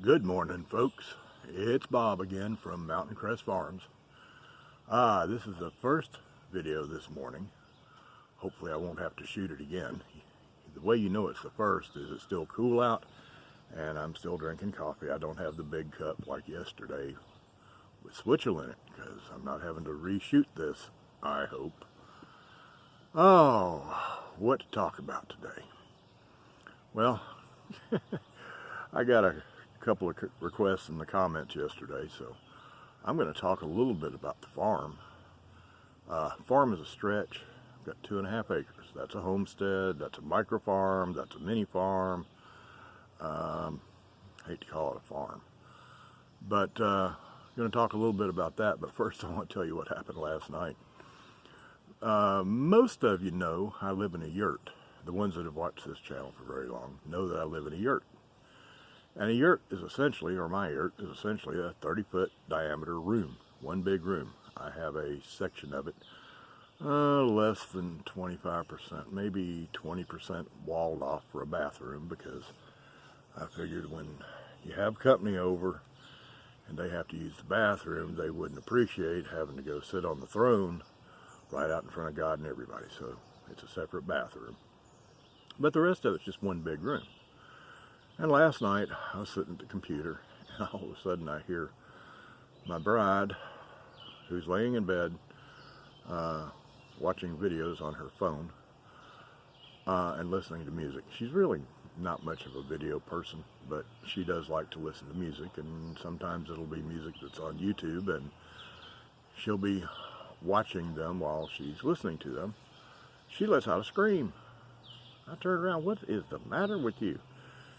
Good morning, folks. It's Bob again from Mountain Crest Farms. This is the first video this morning. Hopefully I won't have to shoot it again. The way you know it's the first is it's still cool out and I'm still drinking coffee. I don't have the big cup like yesterday with switchel in it because I'm not having to reshoot this, I hope. Oh, what to talk about today? Well, I got a couple of requests in the comments yesterday, so I'm going to talk a little bit about the farm. Farm is a stretch. I've got 2.5 acres. That's a homestead, that's a micro farm, that's a mini farm. Hate to call it a farm, but I'm going to talk a little bit about that. But first I want to tell you what happened last night. Most of you know I live in a yurt. The ones that have watched this channel for very long know that I live in a yurt. And a yurt is essentially, or my yurt is essentially a 30-foot diameter room, one big room. I have a section of it, less than 25%, maybe 20% walled off for a bathroom, because I figured when you have company over and they have to use the bathroom, they wouldn't appreciate having to go sit on the throne right out in front of God and everybody. So it's a separate bathroom. But the rest of it's just one big room. And last night, I was sitting at the computer, and all of a sudden I hear my bride, who's laying in bed, watching videos on her phone, and listening to music. She's really not much of a video person, but she does like to listen to music, and sometimes it'll be music that's on YouTube, and she'll be watching them while she's listening to them. She lets out a scream. I turned around, what is the matter with you?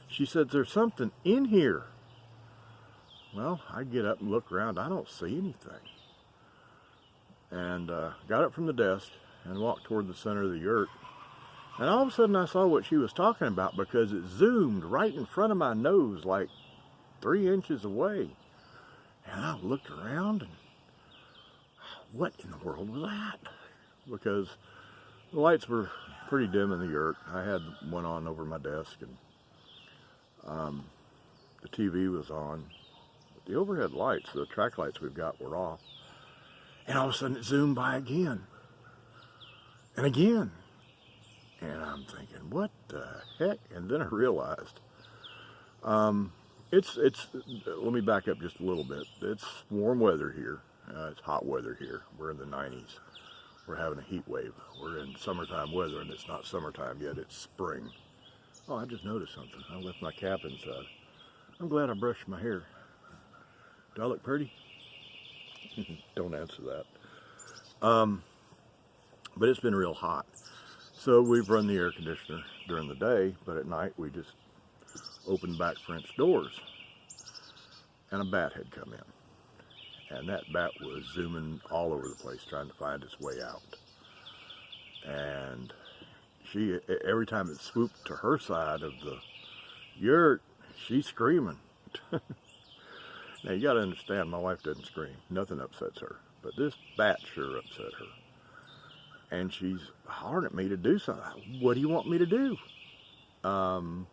She said, there's something in here. Well, I get up and look around. I don't see anything. And got up from the desk and walked toward the center of the yurt. And all of a sudden I saw what she was talking about, because it zoomed right in front of my nose, like 3 inches away. And I looked around, and what in the world was that? Because the lights were pretty dim in the yurt. I had one on over my desk, and the TV was on. But the overhead lights, the track lights we've got, were off. And all of a sudden it zoomed by again. And again. And I'm thinking, what the heck? And then I realized, let me back up just a little bit. It's warm weather here. It's hot weather here. We're in the 90s. We're having a heat wave. We're in summertime weather, and it's not summertime yet, it's spring. Oh, I just noticed something. I left my cap inside. I'm glad I brushed my hair. Do I look pretty? Don't answer that. But it's been real hot. So we've run the air conditioner during the day, but at night we just opened back French doors. And a bat had come in. And that bat was zooming all over the place, trying to find its way out. And she, every time it swooped to her side of the yurt, she's screaming. Now you got to understand, my wife doesn't scream. Nothing upsets her. But this bat sure upset her. And she's hollering at me to do something. What do you want me to do? You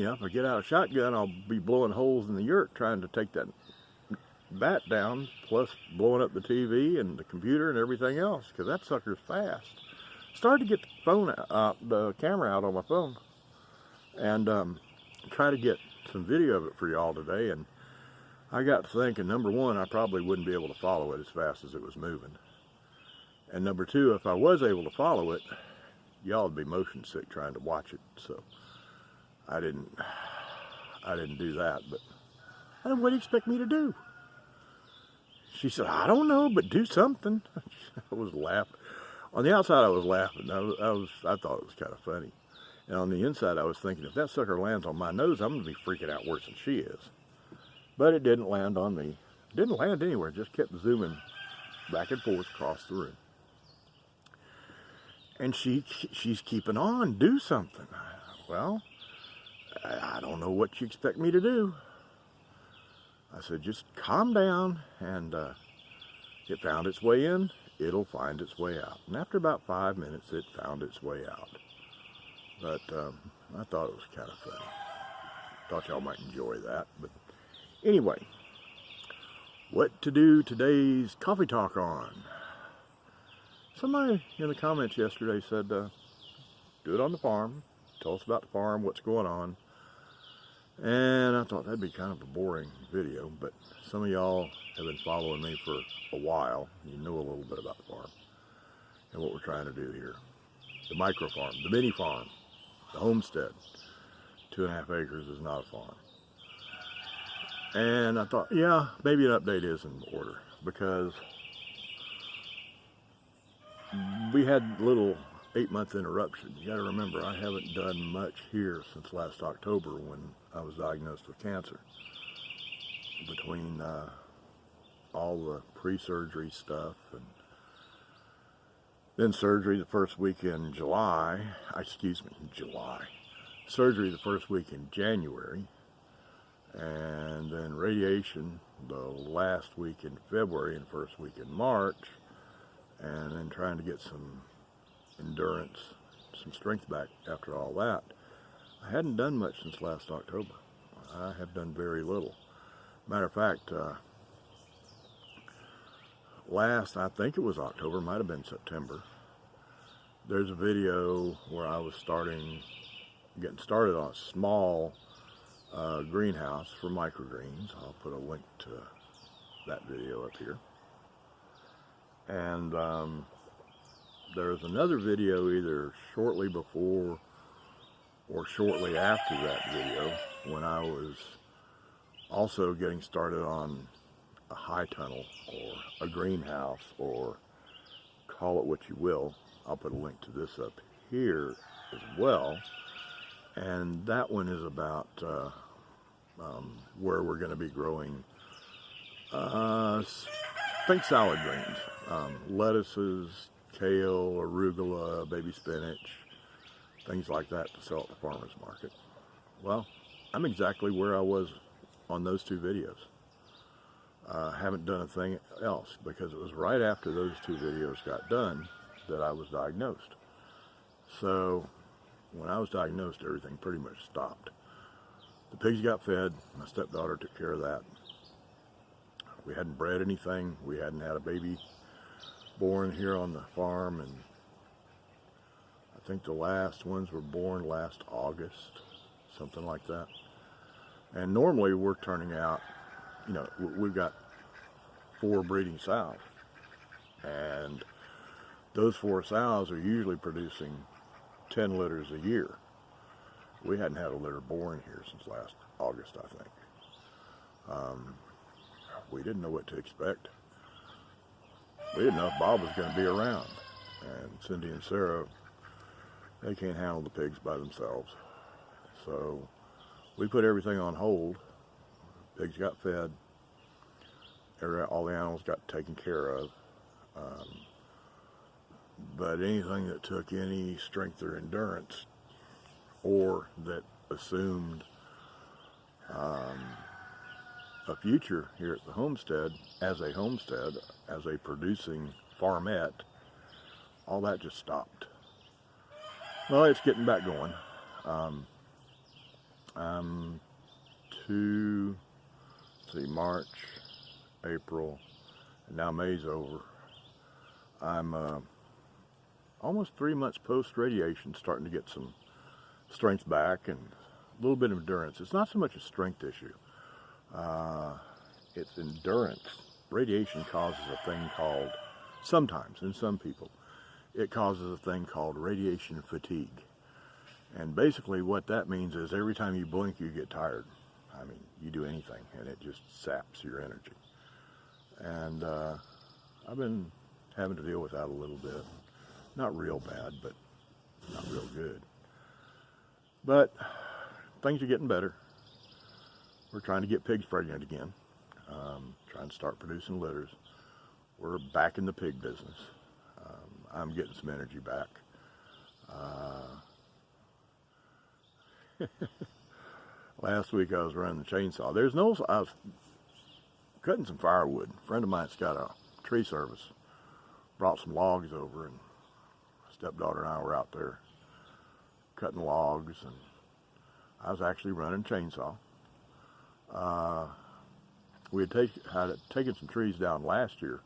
know, if I get out a shotgun, I'll be blowing holes in the yurt trying to take that bat down, plus blowing up the TV and the computer and everything else, because that sucker's fast. Started to get the camera out on my phone, and try to get some video of it for y'all today. And I got to thinking, number one, I probably wouldn't be able to follow it as fast as it was moving, and number two, if I was able to follow it, y'all would be motion sick trying to watch it. So I didn't do that. But what do you expect me to do? She said, I don't know, but do something. I was laughing. On the outside, I was laughing. I thought it was kind of funny. And on the inside, I was thinking, if that sucker lands on my nose, I'm going to be freaking out worse than she is. But it didn't land on me. It didn't land anywhere. It just kept zooming back and forth across the room. And she's keeping on. Do something. Well, I don't know what you expect me to do. I said, just calm down, and it found its way in, it'll find its way out. And after about 5 minutes, it found its way out. But I thought it was kind of funny. thought y'all might enjoy that. But anyway, what to do today's coffee talk on? Somebody in the comments yesterday said, do it on the farm. Tell us about the farm, what's going on. And I thought that'd be kind of a boring video, but some of y'all have been following me for a while. You know a little bit about the farm and what we're trying to do here. The micro farm, the mini farm, the homestead. 2.5 acres is not a farm. And I thought, yeah, maybe an update is in order, because we had a little 8-month interruption. You got to remember, I haven't done much here since last October when I was diagnosed with cancer. Between all the pre-surgery stuff and then surgery the first week in July. Surgery the first week in January, and then radiation the last week in February and first week in March, and then trying to get some endurance, some strength back after all that. I hadn't done much since last October. I have done very little. Matter of fact, I think it was October, might have been September, there's a video where I was getting started on a small greenhouse for microgreens. I'll put a link to that video up here. And there's another video either shortly before or shortly after that video when I was also getting started on a high tunnel or a greenhouse, or call it what you will. I'll put a link to this up here as well. And that one is about where we're going to be growing, think salad greens, lettuces, kale, arugula, baby spinach, things like that to sell at the farmer's market. Well, I'm exactly where I was on those 2 videos. Haven't done a thing else, because it was right after those 2 videos got done that I was diagnosed. So when I was diagnosed, everything pretty much stopped. The pigs got fed. My stepdaughter took care of that. We hadn't bred anything. We hadn't had a baby born here on the farm, and I think the last ones were born last August, something like that. And normally we're turning out, you know, we've got 4 breeding sows, and those 4 sows are usually producing 10 litters a year. We hadn't had a litter born here since last August, I think. We didn't know what to expect. We didn't know if Bob was going to be around. And Cindy and Sarah, they can't handle the pigs by themselves. So we put everything on hold. Pigs got fed. All the animals got taken care of. But anything that took any strength or endurance, or that assumed a future here at the homestead, as a producing farmette, all that just stopped. Well, it's getting back going. March, April, and now May's over. I'm almost 3 months post-radiation, starting to get some strength back and a little bit of endurance. It's not so much a strength issue. It's endurance. Radiation causes a thing called, sometimes, in some people, it causes a thing called radiation fatigue. And basically what that means is every time you blink, you get tired. I mean, you do anything, and it just saps your energy. And I've been having to deal with that a little bit. Not real bad, but not real good. But things are getting better. We're trying to get pigs pregnant again. Trying to start producing litters. We're back in the pig business. I'm getting some energy back. Last week I was running the chainsaw. I was cutting some firewood. A friend of mine's got a tree service. Brought some logs over, and my stepdaughter and I were out there cutting logs, and I was actually running a chainsaw. We had taken some trees down last year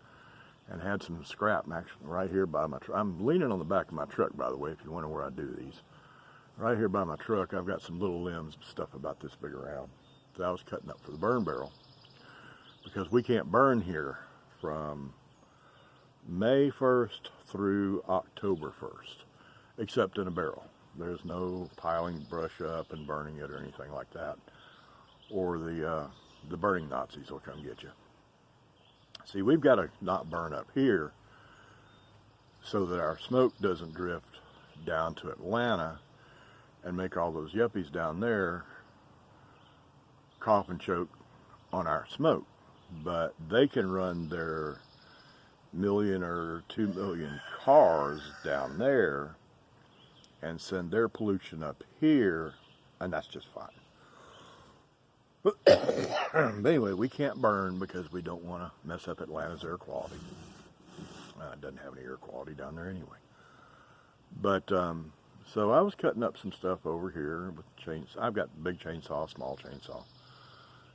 and had some scrap actually right here by my truck. I'm leaning on the back of my truck, by the way, if you wonder where I do these. Right here by my truck, I've got some little limbs and stuff about this big around that I was cutting up for the burn barrel, because we can't burn here from May 1st through October 1st, except in a barrel. There's no piling brush up and burning it or anything like that, or the burning Nazis will come get you. See, we've got to not burn up here so that our smoke doesn't drift down to Atlanta and make all those yuppies down there cough and choke on our smoke. But they can run their 1 million or 2 million cars down there and send their pollution up here, and that's just fine. But anyway, we can't burn because we don't want to mess up Atlanta's air quality. It doesn't have any air quality down there anyway. But so I was cutting up some stuff over here with chainsaw. I've got big chainsaw, small chainsaw.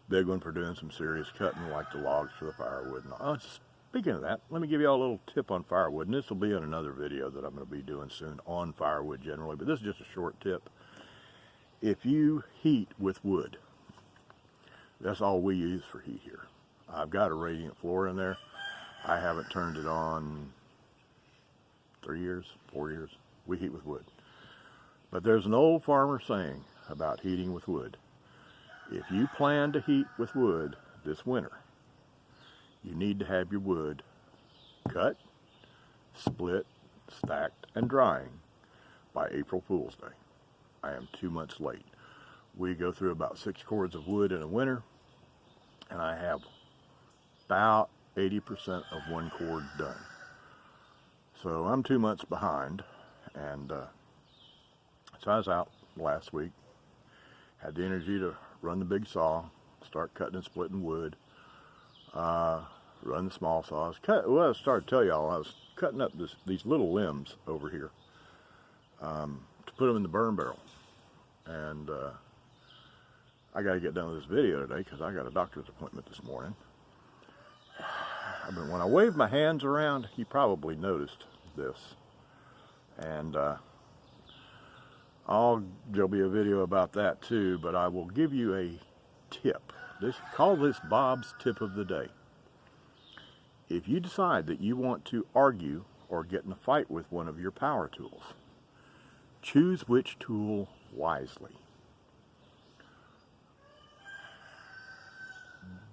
Big one for doing some serious cutting, like the logs for the firewood. And speaking of that, let me give you all a little tip on firewood, and this will be in another video that I'm going to be doing soon on firewood generally, but this is just a short tip. If you heat with wood, that's all we use for heat here. I've got a radiant floor in there. I haven't turned it on 3 years, 4 years. We heat with wood. But there's an old farmer saying about heating with wood. If you plan to heat with wood this winter, you need to have your wood cut, split, stacked, and drying by April Fool's Day. I am 2 months late. We go through about 6 cords of wood in a winter, and I have about 80% of 1 cord done. So I'm 2 months behind, and so I was out last week, had the energy to run the big saw, start cutting and splitting wood, run the small saws. I started to tell y'all, I was cutting up these little limbs over here to put them in the burn barrel. And I got to get done with this video today because I got a doctor's appointment this morning. When I wave my hands around, you probably noticed this. And there'll be a video about that too, but I will give you a tip. Call this Bob's tip of the day. If you decide that you want to argue or get in a fight with one of your power tools, choose which tool wisely.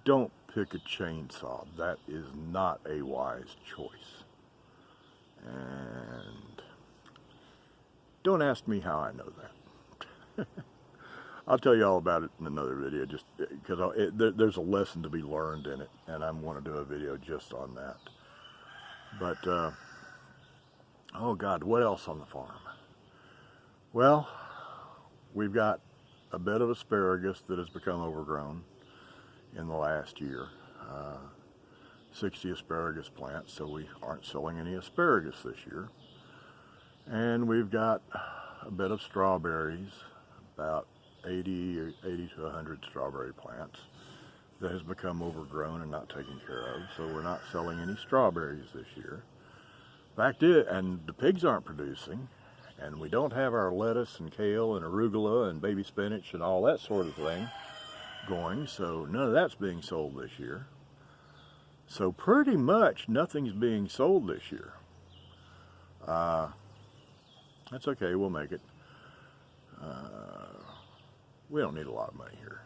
Don't pick a chainsaw. That is not a wise choice. And don't ask me how I know that. I'll tell you all about it in another video, just because there's a lesson to be learned in it, and I want to do a video just on that. But, oh God, what else on the farm? Well, we've got a bed of asparagus that has become overgrown in the last year. 60 asparagus plants, so we aren't selling any asparagus this year. And we've got a bed of strawberries, about 80 to 100 strawberry plants that has become overgrown and not taken care of, so we're not selling any strawberries this year. Fact is, and the pigs aren't producing, and we don't have our lettuce and kale and arugula and baby spinach and all that sort of thing going, so none of that's being sold this year. So pretty much nothing's being sold this year. That's okay, we'll make it. We don't need a lot of money here.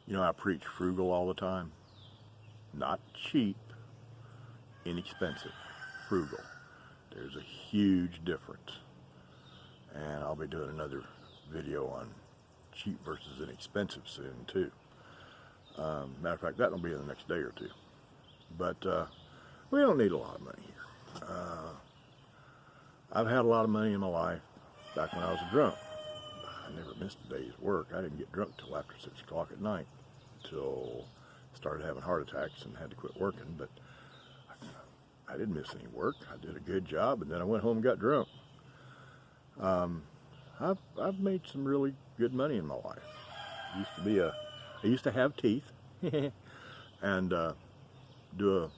You know, I preach frugal all the time. Not cheap, inexpensive, frugal. There's a huge difference. And I'll be doing another video on cheap versus inexpensive soon too. Matter of fact, that'll be in the next day or two. But we don't need a lot of money here. I've had a lot of money in my life back when I was a drunk. I never missed a day's work. I didn't get drunk till after 6 o'clock at night, till I started having heart attacks and had to quit working. But I didn't miss any work. I did a good job, and then I went home and got drunk. I I've made some really good money in my life. I used to have teeth and do a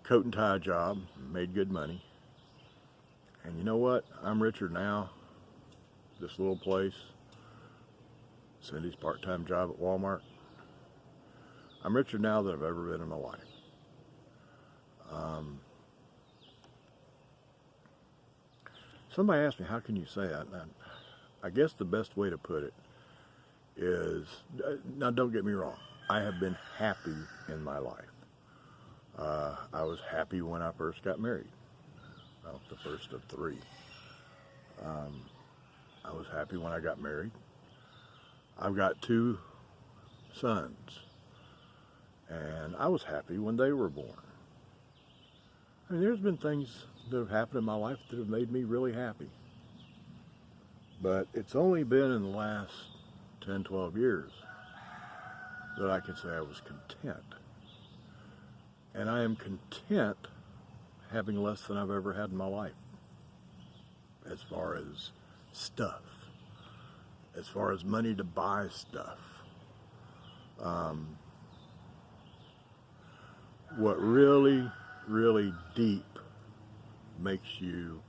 coat and tie job, made good money. And you know what? I'm richer now. This little place, Cindy's part-time job at Walmart. I'm richer now than I've ever been in my life. Somebody asked me, how can you say that? And I guess the best way to put it is, now don't get me wrong, I have been happy in my life. I was happy when I first got married. Well, the first of three. I was happy when I got married. I've got 2 sons, and I was happy when they were born. I mean, there's been things that have happened in my life that have made me really happy. But it's only been in the last 10, 12 years that I can say I was content. And I am content having less than I've ever had in my life. As far as stuff. As far as money to buy stuff. What really, really deep makes you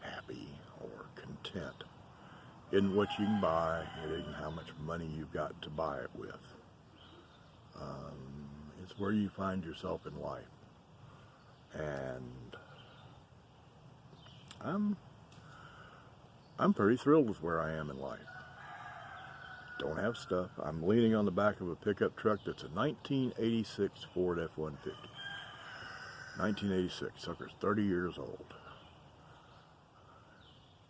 happy or content isn't what you can buy, it isn't how much money you've got to buy it with. It's where you find yourself in life. And I'm pretty thrilled with where I am in life. Don't have stuff. I'm leaning on the back of a pickup truck that's a 1986 Ford F-150. 1986, sucker's 30 years old.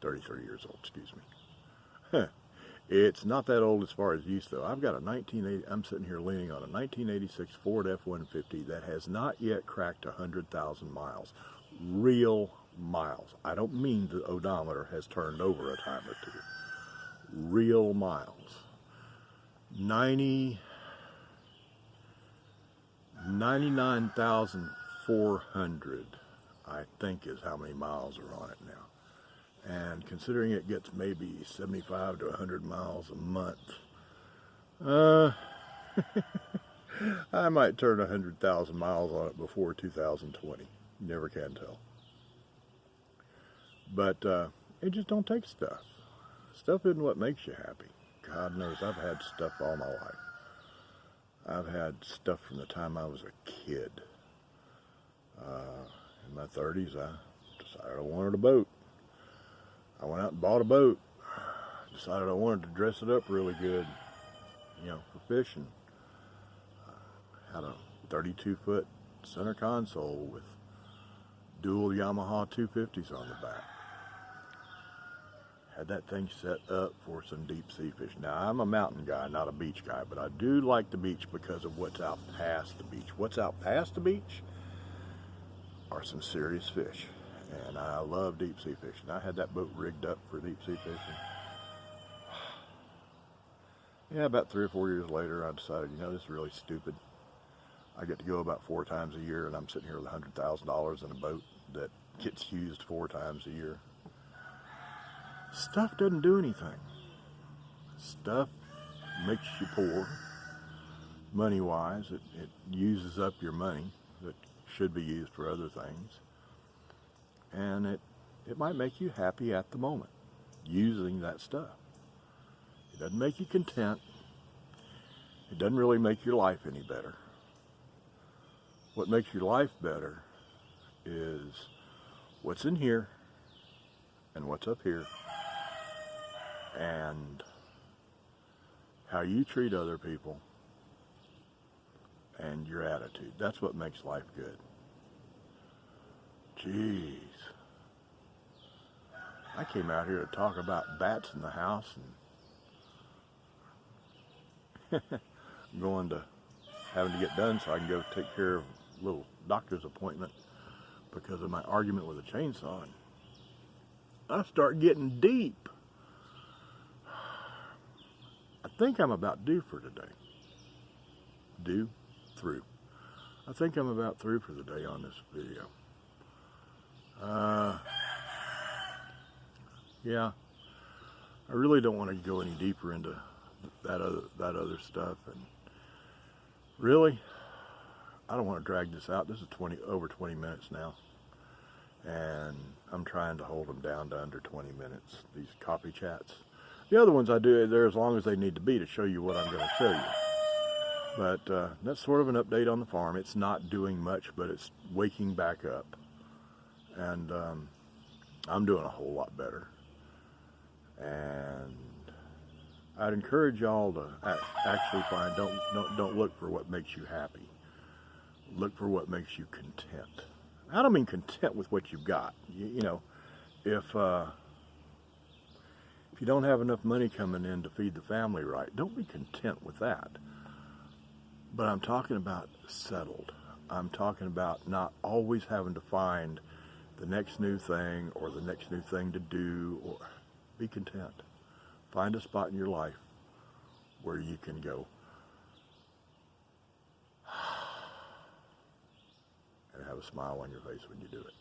33 years old, excuse me. It's not that old as far as use though. I've got I'm sitting here leaning on a 1986 Ford F-150 that has not yet cracked 100,000 miles. Real miles. I don't mean the odometer has turned over a time or two. Real miles. 99,400, I think, is how many miles are on it now. And considering it gets maybe 75 to 100 miles a month, I might turn 100,000 miles on it before 2020. You never can tell. But it just don't take stuff. Stuff isn't what makes you happy. God knows I've had stuff all my life. I've had stuff from the time I was a kid. In my 30s, I decided I wanted a boat. I went out and bought a boat. Decided I wanted to dress it up really good, for fishing. Had a 32-foot center console with dual Yamaha 250s on the back. Had that thing set up for some deep sea fishing. Now, I'm a mountain guy, not a beach guy, but I do like the beach because of what's out past the beach. What's out past the beach are some serious fish. And I love deep sea fishing. I had that boat rigged up for deep sea fishing. Yeah, about 3 or 4 years later, I decided, this is really stupid. I get to go about 4 times a year, and I'm sitting here with $100,000 in a boat that gets used 4 times a year. Stuff doesn't do anything. Stuff makes you poor, money-wise. It uses up your money that should be used for other things. And it might make you happy at the moment, using that stuff. It doesn't make you content. It doesn't really make your life any better. What makes your life better is what's in here and what's up here, and how you treat other people and your attitude. That's what makes life good. Jeez. I came out here to talk about bats in the house, and I'm having to get done so I can go take care of a little doctor's appointment because of my argument with a chainsaw. And I start getting deep. I think I'm about due for today. Through. I think I'm about through for the day on this video. Yeah. I really don't want to go any deeper into that other stuff. And really, I don't want to drag this out. This is over 20 minutes now. And I'm trying to hold them down to under 20 minutes, these coffee chats. The other ones I do, they're as long as they need to be to show you what I'm going to show you. But that's sort of an update on the farm. It's not doing much, but it's waking back up. And I'm doing a whole lot better. And I'd encourage y'all to actually find, don't look for what makes you happy. Look for what makes you content. I don't mean content with what you've got. You know, if you don't have enough money coming in to feed the family right, don't be content with that. But I'm talking about settled. I'm talking about not always having to find the next new thing or the next new thing to do. Or be content. Find a spot in your life where you can go and have a smile on your face when you do it.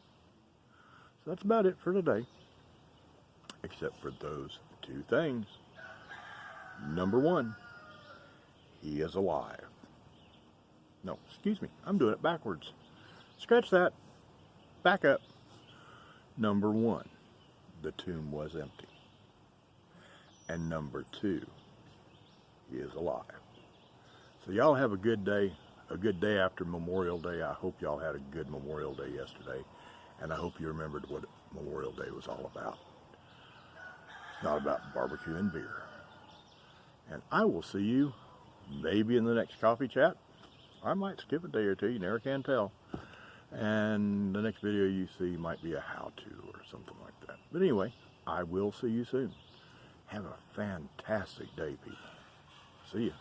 So that's about it for today, except for those two things. Number one, he is alive. No, excuse me, I'm doing it backwards. Scratch that. Back up. Number one, the tomb was empty. And number two, he is alive. So y'all have a good day after Memorial Day. I hope y'all had a good Memorial Day yesterday. And I hope you remembered what Memorial Day was all about. It's not about barbecue and beer. And I will see you maybe in the next coffee chat. I might skip a day or two, you never can tell. And the next video you see might be a how-to or something like that. But anyway, I will see you soon. Have a fantastic day, people. See ya.